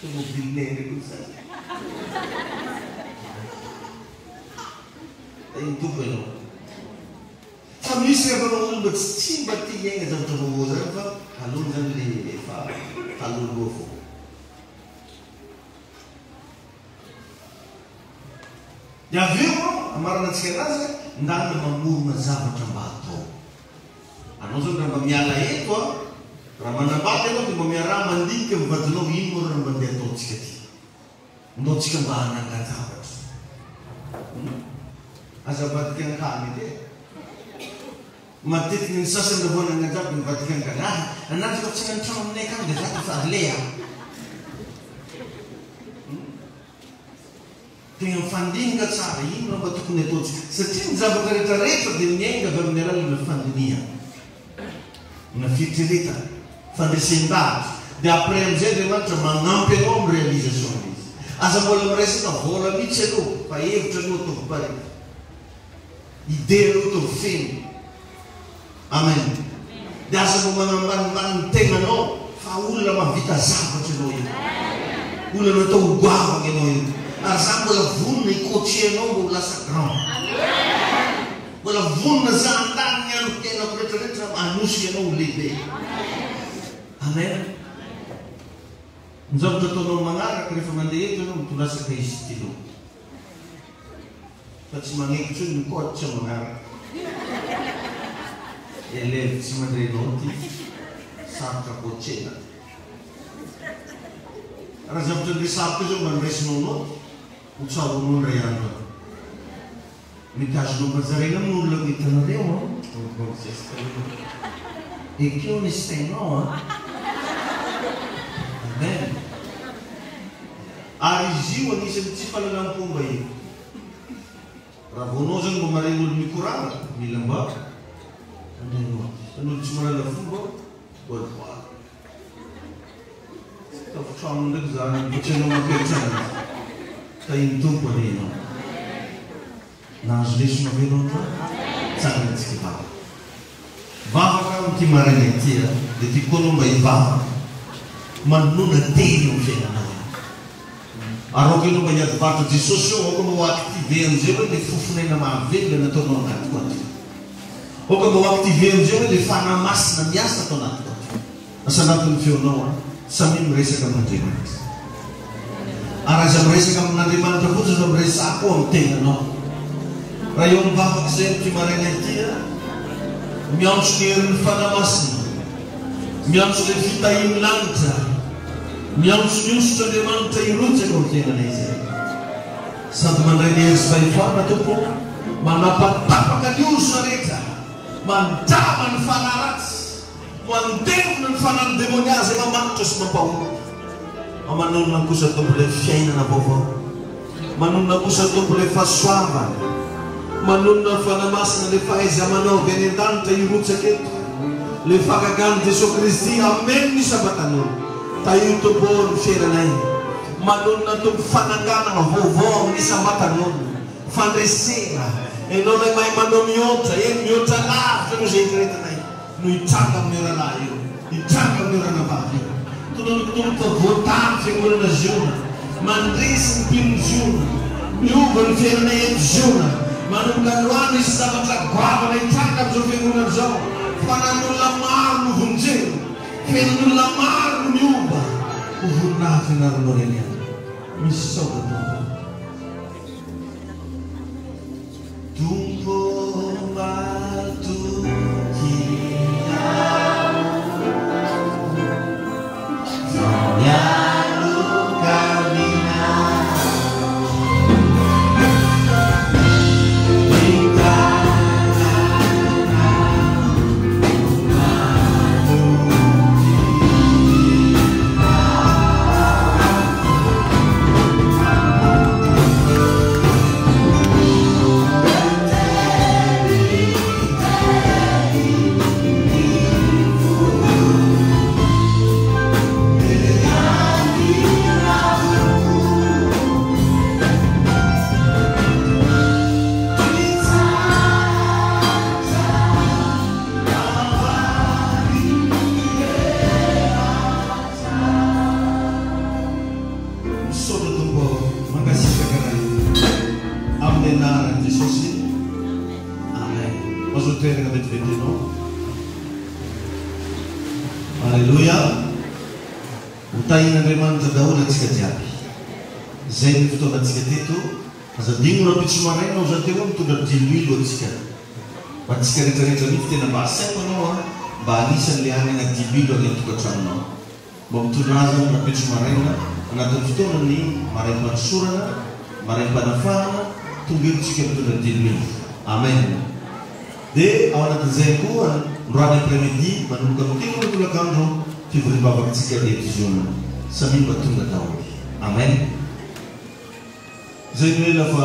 tomobilinay koa zany. Iny tompo ianao. Fa misy rehefa olo mba tsy mba tia hiaina zavatra vaovao zany fa alony zany le efa taloloha fô. Dia avy eo amarana antsika anazy ndana mamorona zavatra mba atao. Anao zany raha mba miala eto raha manambady anao dia mba miaraha mandinika mivadinao ino moa raha mba ndeha ataontsika ty. Ndaontsika mba hananga zavatra. Azavadika ankany edy e. Matetiky ny sasany raha vao hananga zavatra mivadika ankany. Anazy fa tsy hantrano aminay akany dia zaka fa alea. Tegna mifandinika tsara ino raha mba tokony ataontsika. Satria ny zavatra rehetrarehetra dia miainga avy amin'ny alalana fandiniana. Na fieritreretana, fandresen-davitra. Dia après amin'izay Andriamanitra magnampy anao amin'ny réalisation izy. Aza mbola miresaka vola mihitsy anao, fa hevitra anao ataovy parika. Ide anao ataovy feno. Amen. Dia aza mbo manambanimbany ny tegnanao fa olona mahavita zavatra anao io. Olona atao hogoavana anao io. Ary zany mbola vonona ikoatrehanao mbo lasa grand. Mbola vonona za andany ny ano tenako rehetrarehetra anosika anao lehibe. Amen. Ny zavatra ataonao magnaraka rehefa mandeha eto ianao mitondrasaka izy stylo. Fa tsy magnekitra io mikoatra magnaraka. Eleve tsy mandray noty sarotra koatsena. Raha zavatra ndresaroka zao mba niraisinao noty hotsavanao ray andro. Mikazonao mazaraina amin'olona ko hitanareo ekeo nisy sainao amen. Ary izy io anisany tsy fahalalam-pomba io. Raha vaonao zany mba maray olo mikorana mila mba andrenao an'olo tsy marala fomba boaboa tafitrano ndraiky zany mbotsianao mampiatrana ka iny tompo arenao nahazo lesona venao ta tsara ntsika vava vavaka amty maraina itya dia ty koa anao mba hivavaka manonona teny eo fiainanao aroka anao mba hiady varitra Jesosy eo aoka mba ho active amizay hoe le fofonaina mahavelona nataonao anaty koaty. Oka mba ho active amizay hoe le fanahy masina miasa atao anaty koaty. Asa anatin'ny feonao samy miresaka amin'Andriamanitra. Ary aza miresaka amin'Andriamanitra fotsiny fa miresaka koa amin'ny tegnanao. Raha eo mivavaka izay ty maraina ity miantso ny herin'ny fanahy masina, miantso le fitahiny lanitra, miantso ny osotra Andriamanitra irotsaka amin'ny tegnana izy. Sady mandray ny hery sy fahefana tompo manapatapaka ny osona rehetra, mandrama ny fanahy ratsy, mandevona ny fanahy ny demoniazy mamanitra sy mampaholo. Manonona kosa tompo le fiainana vaovao, manonona kosa tompo le fahasoavana, manonna fanamasina le faiza manao venendanta irotsaka eto le fakagano Jesosy Kristy amen ny sabatanolo taio tombony fiainanay manonna tombo fananganana vaovao amin'ny sabatanolo fandresena enao lay mahay manao mihoatra eny mihoatra lavitra no zay itretanay no hitranga amin'ny rahalahy io hitranga amin'ny ranavavy io tononotomboka voatary fiangonana ziona mandresy ny mpino ziona miova ny fiainanay eto ziona manomboka androany isy zavatra goavana hitranga amin'izao fiangonana zao fanan'olona maro no vonjeny fiainan'olona maro no miomba ho voninahitra ianaranao reny any misy saoka tombo matoky Vogliamo camminare Alleluia. Utain'Andriamanitra daholo antsika jiaby. Zay ny fotoanantsika teto. Aza digno rapitso maraina oza teo mitondra diloilo antsika. Mba antsika rehetrarehetra mity tena mba asaiko anao mba anisan'le hanana diloilo any tokantranonao. Mba mitondra azy rapitso maraina anatin'ny fotoanany maraim-panosorana, maraim-panafahana, tonga etsika mitondra diloilo. Amen. Dia ao anatin'izay koa androany après-midi manomboka amin'ny telo tolakandro fivoriam-bavakantsika eto ziona samy mba tonga daholo. Amen. Zay ny hoe lafa